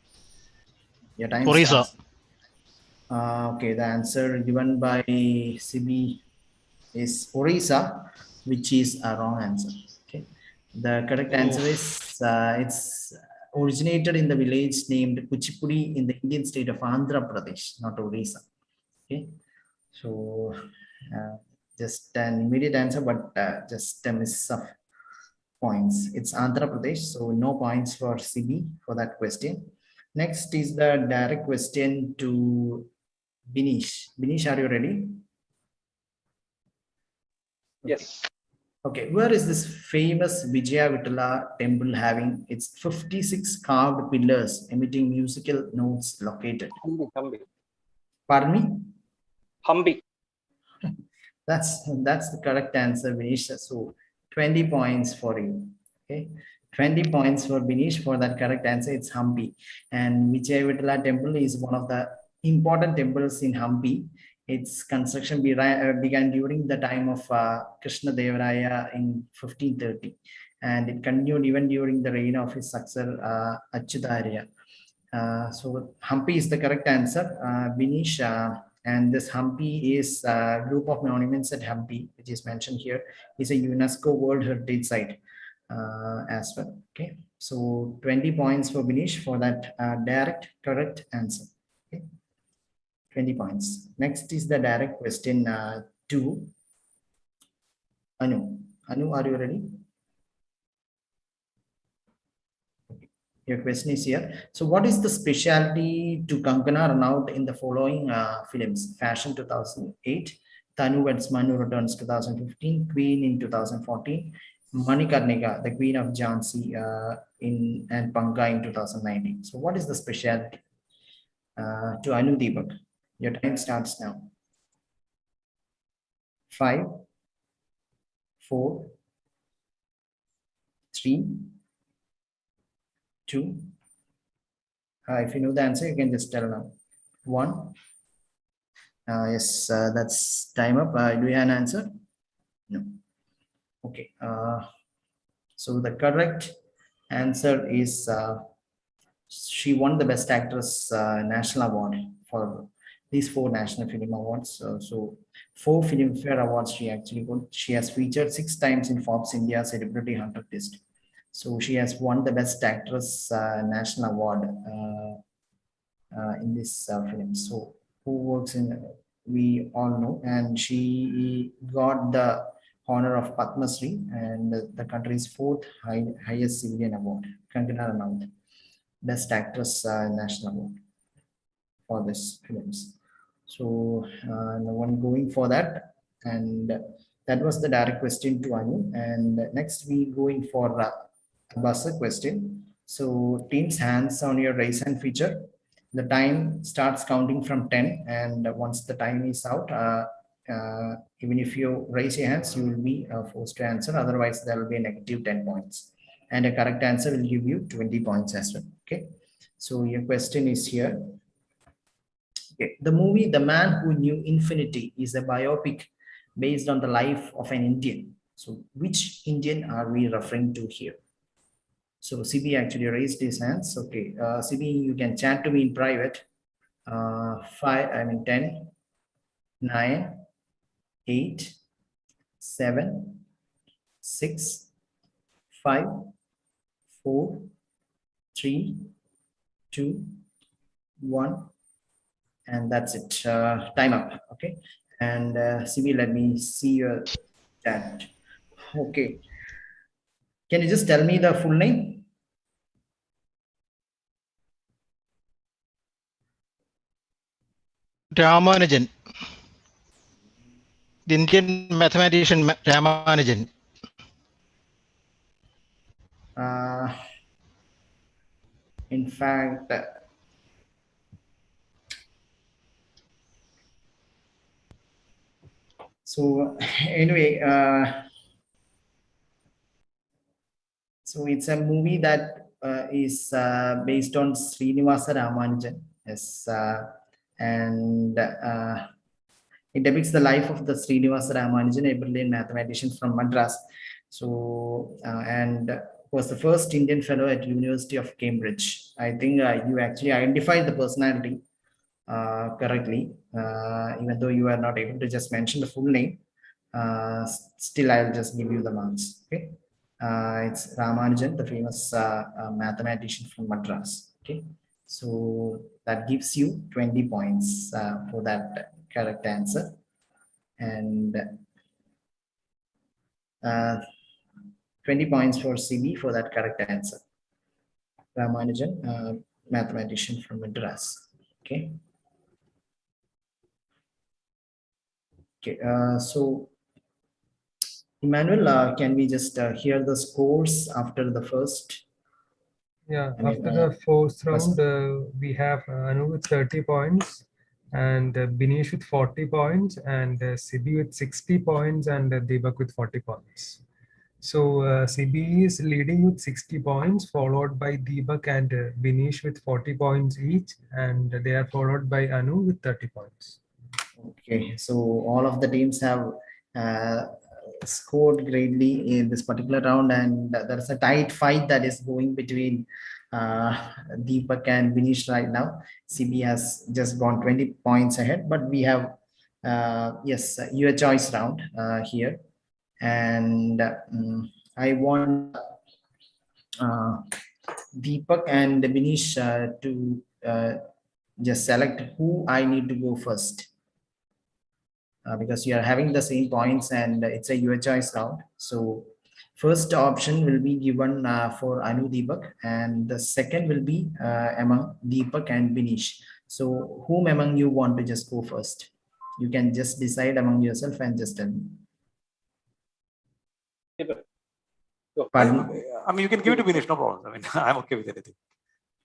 Your time Orissa. starts. Okay, the answer given by Sibi is Orissa, which is a wrong answer. Okay, the correct answer is it's originated in the village named Kuchipudi in the Indian state of Andhra Pradesh, not Orissa. Okay, so just an immediate answer, but just a miss of points. It's Andhra Pradesh, so no points for CB for that question. Next is the direct question to Binish. Binish, are you ready? Yes. Okay, where is this famous Vijaya Vitala temple having its 56 carved pillars emitting musical notes located? Hambi. Pardon me? Hambi. That's the correct answer, Binish. So 20 points for you. Okay, 20 points for Binish for that correct answer. It's Hampi, and Vijaya Vitala temple is one of the important temples in Hampi. Its construction began during the time of Krishna Devaraya in 1530, and it continued even during the reign of his successor Achyutarya. So Hampi is the correct answer, Binish. And this Hampi is a group of monuments at Hampi, which is mentioned here, is a UNESCO World Heritage Site as well. Okay, so 20 points for Binish for that direct correct answer. Okay, 20 points. Next is the direct question to Anu. Anu, are you ready? Your question is here. So what is the specialty to Kankana Ranaut in the following films? Fashion 2008, Tanu Weds Manu Returns 2015, Queen in 2014, Manikarnika, the Queen of Jhansi and Panga in 2019. So what is the specialty to Anu Deepak? Your time starts now. 5, 4, 3, 2. If you know the answer, you can just tell now. 1. Yes, that's time up. Do you have an answer? No. Okay. So the correct answer is she won the Best Actress National Award for these 4 National Film Awards. So 4 Filmfare Awards she actually got. She has featured 6 times in Forbes India Celebrity 100 list. So she has won the Best Actress National Award in this film. So who works in, we all know, and she got the honor of Padma Shri and the country's 4th highest civilian award, Kankana Ranaut, Best Actress National Award for this films. So no one going for that, and that was the direct question to Anu. And next we going for a buzzer question. So teams hands on your raise hand feature. The time starts counting from 10, and once the time is out, Even if you raise your hands, you will be forced to answer. Otherwise, there will be a negative 10 points. And a correct answer will give you 20 points as well. Okay. So your question is here. Okay. The movie The Man Who Knew Infinity is a biopic based on the life of an Indian. So which Indian are we referring to here? So CB actually raised his hands. Okay. CB, you can chat to me in private. 10, 9, 8, 7, 6, 5, 4, 3, 2, 1, and that's it. Time up. Okay. And CB, let me see your chat. Okay. Can you just tell me the full name? Ramanujan. The Indian mathematician Ramanujan. In fact, so anyway, so it's a movie that is based on Srinivasa Ramanujan. Yes, and it depicts the life of the Srinivasa Ramanujan, a brilliant mathematician from Madras. So, and was the first Indian fellow at University of Cambridge. I think you actually identified the personality correctly, even though you are not able to just mention the full name. Still, I'll just give you the marks. Okay, it's Ramanujan, the famous mathematician from Madras. Okay, so that gives you 20 points for that correct answer, and 20 points for CB for that correct answer. Ramanujan, mathematician from Madras. Okay. Okay. So, Emmanuel, can we just hear the scores after the first? Yeah, after the fourth round, we have Anu with 30 points, and Binish with 40 points, and Sibi with 60 points, and Deepak with 40 points. So Sibi is leading with 60 points, followed by Deepak and Binish with 40 points each, and they are followed by Anu with 30 points. Okay, so all of the teams have scored greatly in this particular round, and there's a tight fight that is going between Deepak and Vinish right now. CB has just gone 20 points ahead, but we have yes, your choice round here, and I want Deepak and Vinish to just select who I need to go first. Because you are having the same points and it's a your choice round. So first option will be given for Anu Deepak, and the second will be among Deepak and Binish. So whom among you want to just go first? You can just decide among yourself and just tell me. Pardon? I mean, you can give it to Binish, no problem. I mean, I'm okay with anything.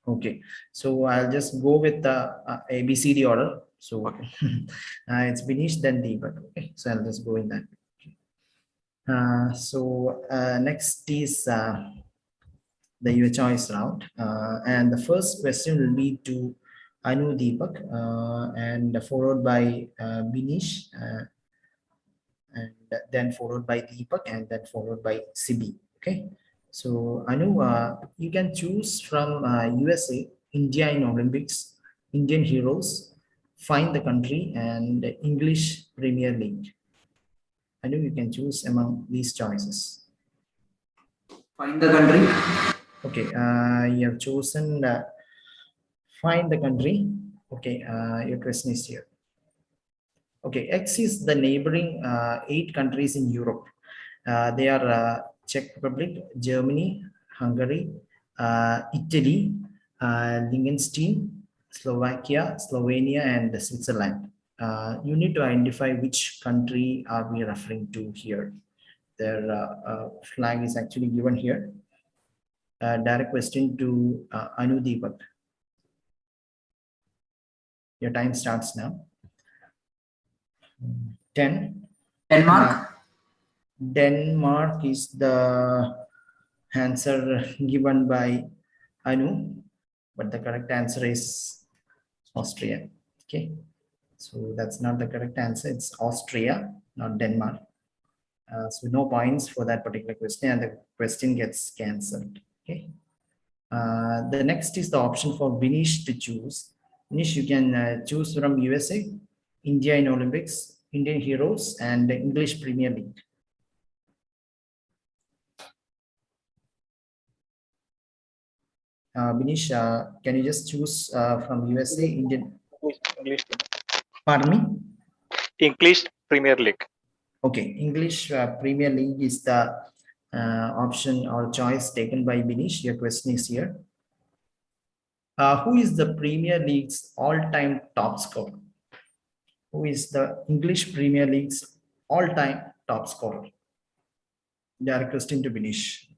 Okay, so I'll just go with the ABCD order. So Okay. it's Binish, then Deepak. Okay, so I'll just go in that. So next is the your choice round, and the first question will be to Anu Deepak, and followed by Binish, and then followed by Deepak, and then followed by Sibi. Okay, so Anu, you can choose from USA, India in Olympics, Indian heroes, find the country, and English Premier League. Anu, you can choose among these choices. Find the country. Okay, you have chosen find the country. Okay, your question is here. Okay, X is the neighboring 8 countries in Europe. They are Czech Republic, Germany, Hungary, Italy, Liechtenstein, Slovakia, Slovenia, and Switzerland. You need to identify which country are we referring to here. Their flag is actually given here. Direct question to Anu Deepak. Your time starts now. 10. Denmark. Denmark is the answer given by Anu, but the correct answer is Austria. Okay, so that's not the correct answer. It's Austria, not Denmark. So no points for that particular question, and the question gets cancelled. Okay. The next is the option for Vinish to choose. Vinish, you can choose from USA, India in Olympics, Indian Heroes, and the English Premier League. Vinish, can you just choose from USA, Indian? English. Pardon me? English Premier League. Okay, English Premier League is the option or choice taken by Vinish. Your question is here. Who is the Premier League's all-time top scorer? Who is the English Premier League's all-time top scorer? Direct question to Vinish.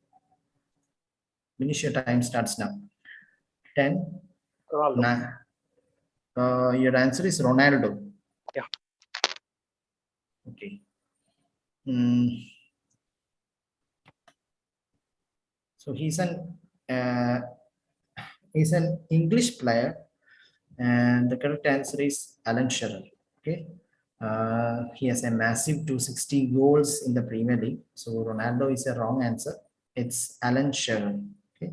Vinish, your time starts now. 10, Ronaldo. 9. Your answer is Ronaldo. Yeah. Okay. So he's an English player, and the correct answer is Alan Shearer. Okay. He has a massive 260 goals in the Premier League. So Ronaldo is a wrong answer. It's Alan Shearer. Okay.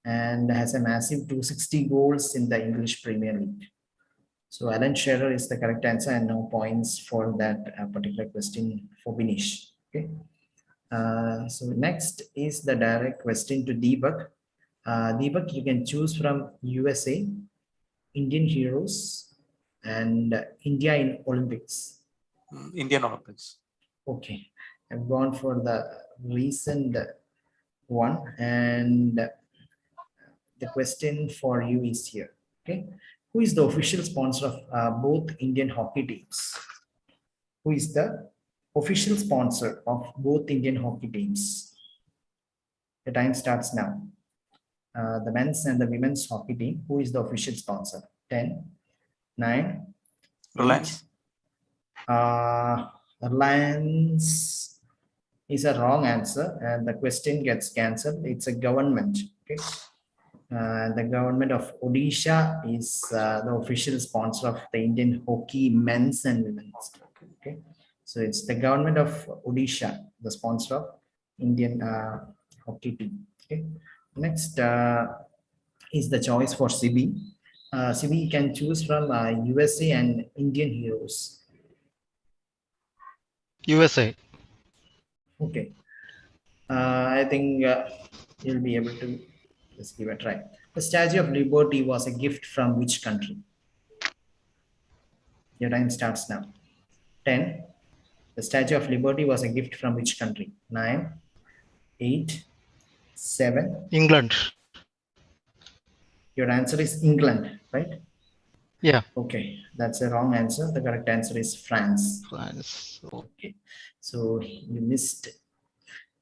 And has a massive 260 goals in the English Premier League. So Alan Shearer is the correct answer, and no points for that particular question for Vinish. Okay. So next is the direct question to Deepak. Deepak, you can choose from USA, Indian Heroes, and India in Olympics. Indian Olympics. Okay, I've gone for the recent one, and the question for you is here. Okay, who is the official sponsor of both Indian hockey teams? Who is the official sponsor of both Indian hockey teams? The time starts now. The men's and the women's hockey team. Who is the official sponsor? 10, 9, Reliance. 8. Reliance is a wrong answer, and the question gets cancelled. It's a government. Okay. The government of Odisha is the official sponsor of the Indian hockey men's and women's. Okay. So it's the government of Odisha, the sponsor of Indian hockey team. Okay. Next is the choice for Sibi. Sibi can choose from USA and Indian Heroes. USA. Okay. I think you'll be able to just give a try. The Statue of Liberty was a gift from which country? Your time starts now. 10. The Statue of Liberty was a gift from which country? 9, 8, 7. England. Your answer is England, right? Yeah. Okay, that's a wrong answer. The correct answer is France. France. Okay, so you missed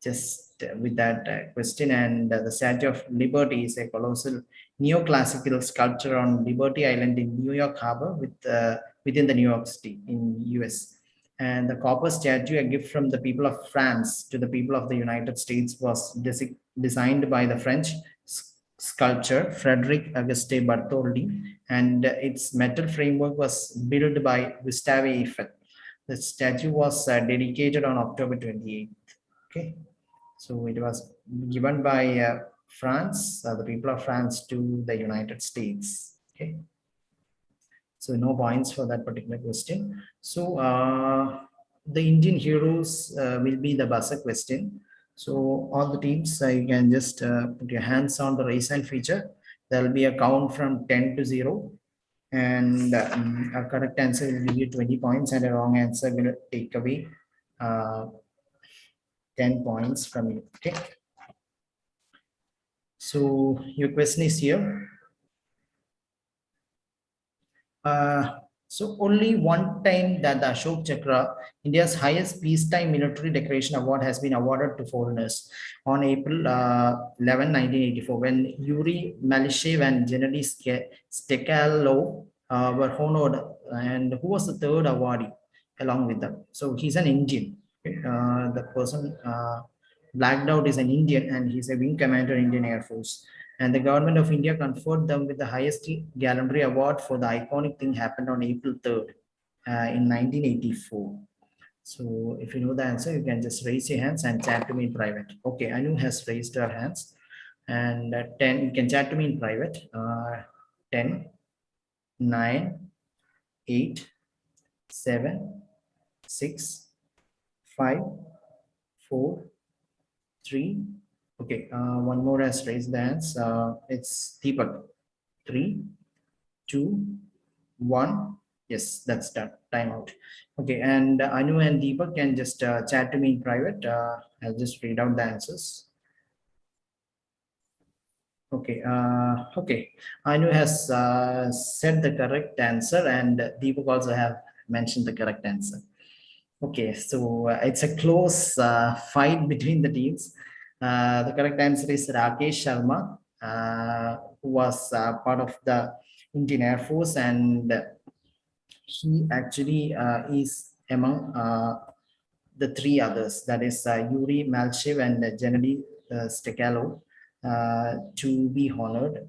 just with that question. And the Statue of Liberty is a colossal neoclassical sculpture on Liberty Island in New York Harbor within the New York City in US. And the copper statue, a gift from the people of France to the people of the United States, was designed by the French sculptor Frederic Auguste Bartholdi, and its metal framework was built by Gustave Eiffel. The statue was dedicated on October 28th. Okay, so it was given by France, the people of France, to the United States. Okay, so no points for that particular question. So the Indian Heroes will be the buzzer question. So all the teams, you can just put your hands on the raise hand feature. There will be a count from 10 to 0, and a correct answer will give you 20 points, and a wrong answer will take away 10 points from you. Okay. So your question is here. So only one time that the Ashok Chakra, India's highest peacetime military decoration award, has been awarded to foreigners on April 11, 1984, when Yuri Malishev and Gennady Stekalov were honored. And who was the third awardee? along with them. So he's an Indian. Okay? The person blacked out is an Indian, and he's a wing commander in Indian Air Force. And the government of India conferred them with the highest gallantry award for the iconic thing happened on April 3rd in 1984. So if you know the answer, you can just raise your hands and chat to me in private. Okay, Anu has raised her hands. And 10, you can chat to me in private. 10, 9, 8, 7, 6, 5, 4, 3. Okay, one more has raised the hands. It's Deepak. 3, 2, 1. Yes, that's done. Time out. Okay, and Anu and Deepak can just chat to me in private. I'll just read out the answers. Okay, okay. Anu has said the correct answer, and Deepak also have mentioned the correct answer. Okay, so it's a close fight between the teams. The correct answer is Rakesh Sharma, who was part of the Indian Air Force, and he actually is among the three others, that is Yuri Malchev and Gennady Stekalo, to be honored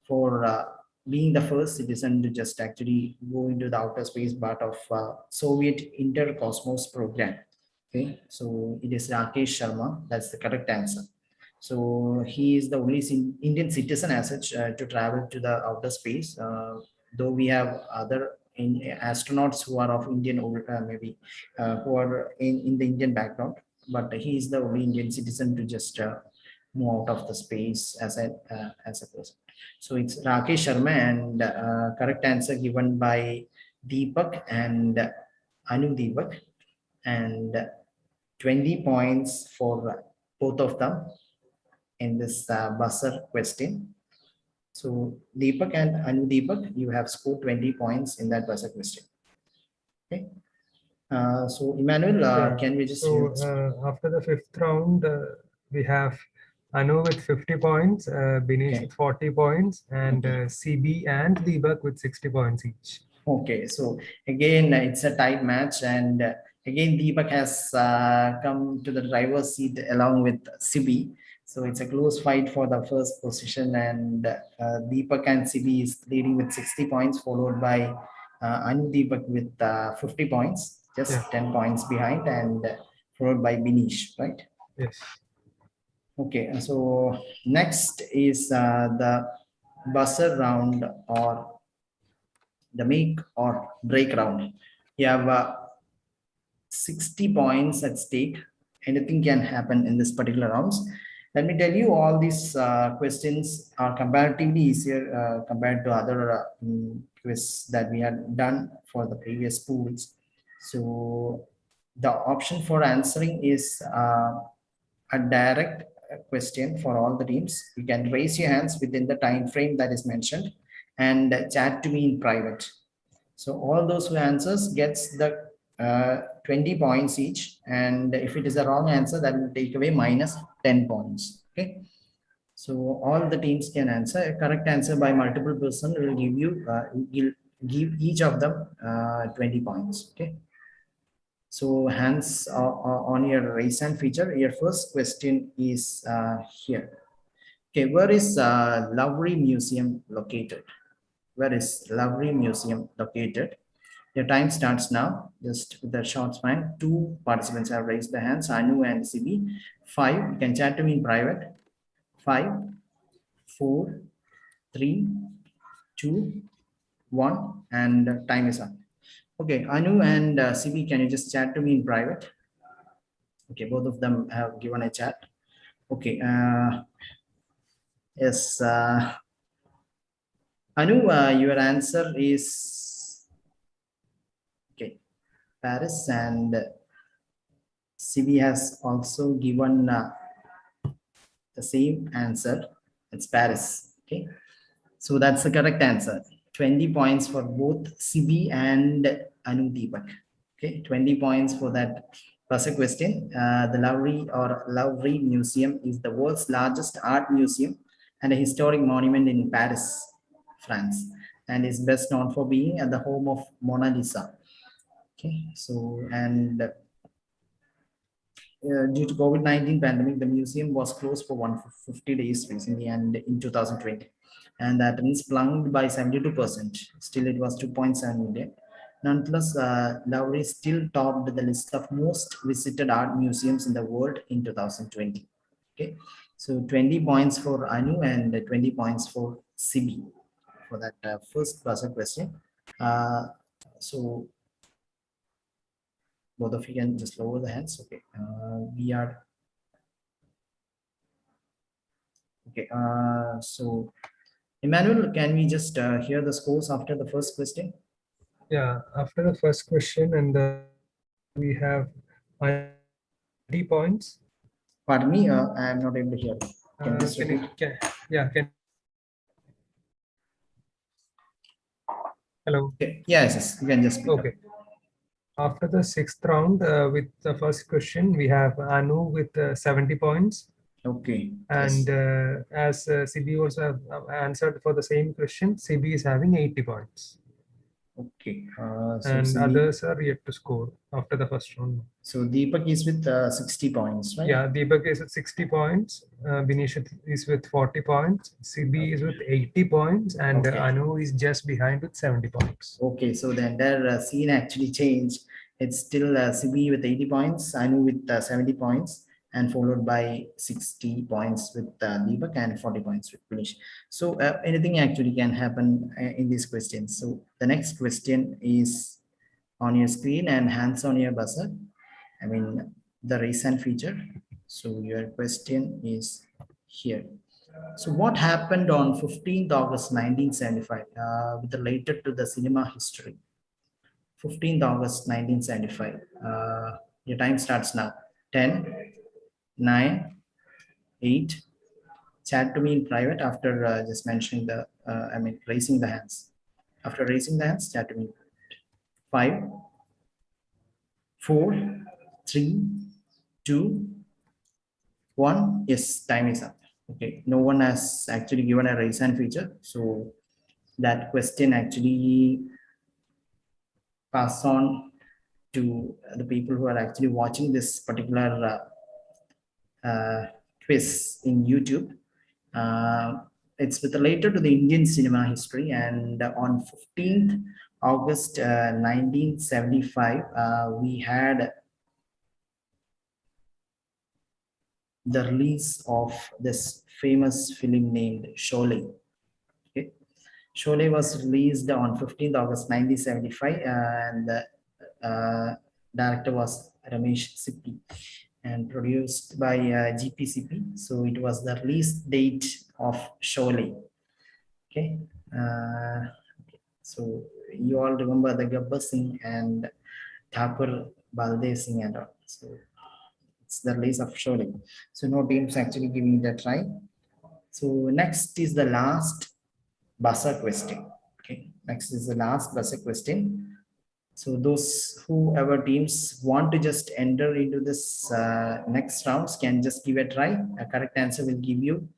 for being the first citizen to just actually go into the outer space part of Soviet Intercosmos program. Okay, so it is Rakesh Sharma. That's the correct answer. So he is the only Indian citizen as such to travel to the outer space. Though we have other astronauts who are of Indian or maybe who are in the Indian background, but he is the only Indian citizen to just move out of the space as a person. So it's Rakesh Sharma, and correct answer given by Deepak and Anu Deepak, and 20 points for both of them in this buzzer question. So Deepak and Anu Deepak, you have scored 20 points in that buzzer question. Okay. So Emmanuel, can we just after the fifth round, we have Anu with 50 points, Binesh with 40 points, and CB and Deepak with 60 points each. Okay, so again, it's a tight match, and again, Deepak has come to the driver's seat along with CB. So it's a close fight for the first position, and Deepak and CB is leading with 60 points, followed by Anu Deepak with 50 points, just 10 points behind, and followed by Binesh, right? Yes. Okay, so next is the buzzer round, or the make or break round. You have 60 points at stake. Anything can happen in this particular rounds. Let me tell you, all these questions are comparatively easier compared to other quiz that we had done for the previous pools. So the option for answering is a direct question for all the teams. You can raise your hands within the time frame that is mentioned and chat to me in private. So all those who answers gets the 20 points each, and if it is a wrong answer, that will take away minus 10 points. Okay, so all the teams can answer. A correct answer by multiple person will give you give each of them 20 points. Okay, so hands on your raise hand feature. Your first question is here. Okay, where is Lowry Museum located? Where is Lowry Museum located? Your time starts now, just with a short span. 2 participants have raised their hands, Anu and CB. 5, you can chat to me in private. 5, 4, 3, 2, 1, and time is up. Okay, Anu and CB, can you just chat to me in private? Okay, both of them have given a chat. Okay, yes, Anu, your answer is okay, Paris, and CB has also given the same answer. It's Paris. Okay, so that's the correct answer. 20 points for both CB and Anu Deepak. Okay, 20 points for that buzzer question. The Lowry Museum is the world's largest art museum and a historic monument in Paris, France, and is best known for being at the home of Mona Lisa. Okay, so and due to COVID-19 pandemic, the museum was closed for 150 days recently and in 2020. And that means plugged by 72%. Still, it was 2.7 million. Nonetheless, Lowry still topped the list of most visited art museums in the world in 2020. Okay, so 20 points for Anu and 20 points for Sibi for that first buzzer question. So both of you can just lower the hands. Okay, we are okay. So Emmanuel, can we just hear the scores after the first question? Yeah, after the first question, and we have 30 points. Pardon me, I am not able to hear. Can you just repeat? Hello. Okay. Yes, you can just speak okay. Up. After the sixth round, with the first question, we have Anu with 70 points. Okay. And yes. As CB also have answered for the same question, CB is having 80 points. Okay. So and CB, others are yet to score after the first round. So Deepak is with 60 points, right? Yeah, Deepak is with 60 points. Binish is with 40 points. CB is with 80 points, and Anu is just behind with 70 points. Okay, so the entire scene actually changed. It's still CB with 80 points, Anu with 70 points, and followed by 60 points with Deepak and 40 points with Binish. So anything actually can happen in these questions. So the next question is on your screen and hands on your buzzer. I mean, the raise hand feature. So your question is here. So what happened on 15th August 1975 related to the cinema history? 15th August 1975. Your time starts now. 10, 9, 8. Chat to me in private after just mentioning the, raising the hands. After raising the hands, chat to me. 5, 4, 3, 2, 1. Yes, time is up. Okay, no one has actually given a raise hand feature. So that question actually pass on to the people who are actually watching this particular quiz in YouTube. It's related to the Indian cinema history, and on 15th August 1975, we had the release of this famous film named Sholay. Okay. Sholay was released on 15th August 1975, and the director was Ramesh Sippy and produced by GPCP. So it was the release date of Sholay. Okay. So you all remember the Gabbar Singh and Thakur Baldev Singh and all. So it's the release of Sholay. So no teams actually giving it a try. So next is the last buzzer question. Okay, next is the last buzzer question. So those whoever teams want to just enter into this next rounds can just give a try. A correct answer will give you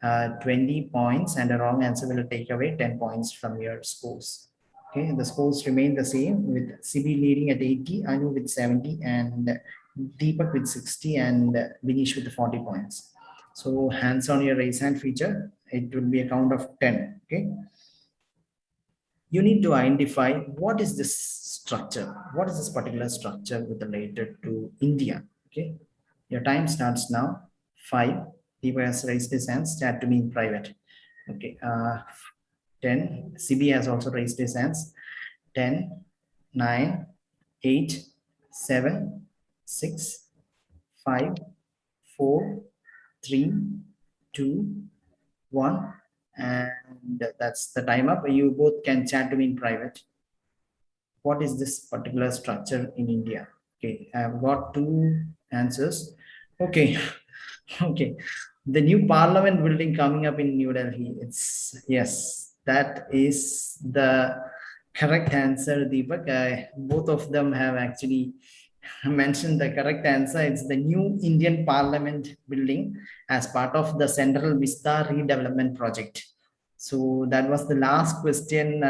20 points, and a wrong answer will take away 10 points from your scores. Okay, the scores remain the same with CB leading at 80, Anu with 70, and Deepak with 60, and Vinish with 40 points. So hands on your raise hand feature, it will be a count of 10. Okay. You need to identify what is this structure, what is this particular structure related to India. Okay. Your time starts now. 5. Deepak has raised his hands. Chat to me in private. Okay. 10. CB has also raised his hands. 10, 9, 8, 7, 6, 5, 4, 3, 2, 1, and that's the time up. You both can chat to me in private. What is this particular structure in India? Okay, I've got 2 answers. Okay. Okay, the new parliament building coming up in New Delhi. It's yes, that is the correct answer, Deepak. Both of them have actually mentioned the correct answer. It's the new Indian Parliament building as part of the Central Vista redevelopment project. So that was the last question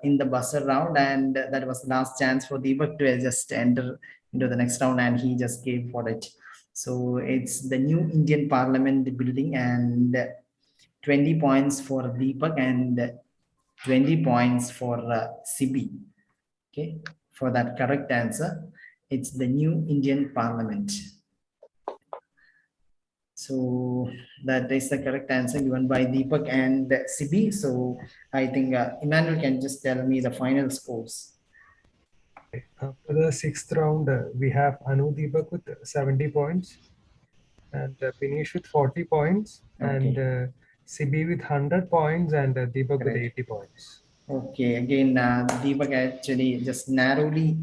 in the buzzer round, and that was the last chance for Deepak to just enter into the next round, and he just gave for it. So it's the new Indian Parliament building, and 20 points for Deepak and 20 points for Sibi. Okay, for that correct answer, it's the new Indian Parliament. So that is the correct answer given by Deepak and Sibi. So I think Emmanuel can just tell me the final scores. After the sixth round, we have Anu Deepak with 70 points, and Binish with 40 points, and Sibi with 100 points, and Deepak with 80 points. Okay, again, Deepak actually just narrowly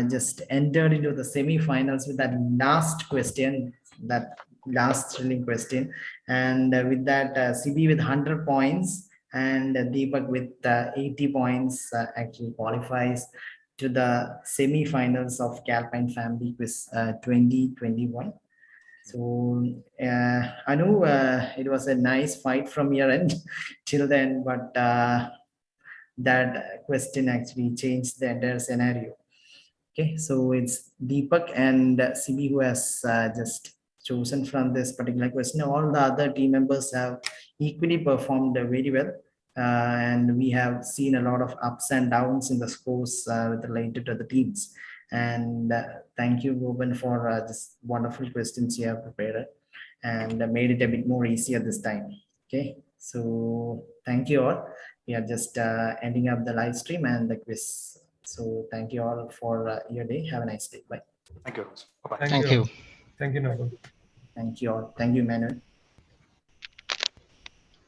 just entered into the semi-finals with that last question, that last thrilling question. And with that, CB with 100 points and Deepak with 80 points actually qualifies to the semi-finals of Calpine Family Quiz 2021. So I know it was a nice fight from your end till then, but that question actually changed the entire scenario. Okay, so it's Deepak and Sibi who has just chosen from this particular question. All the other team members have equally performed very well. And we have seen a lot of ups and downs in the scores related to the teams. And thank you, Ruben, for this wonderful questions you have prepared and made it a bit more easier this time. Okay, so thank you all. We are just ending up the live stream and the quiz. So thank you all for your day. Have a nice day. Bye. Thank you. Bye-bye. Thank you. Thank you, Nabil. Thank you all. Thank you, Manuel.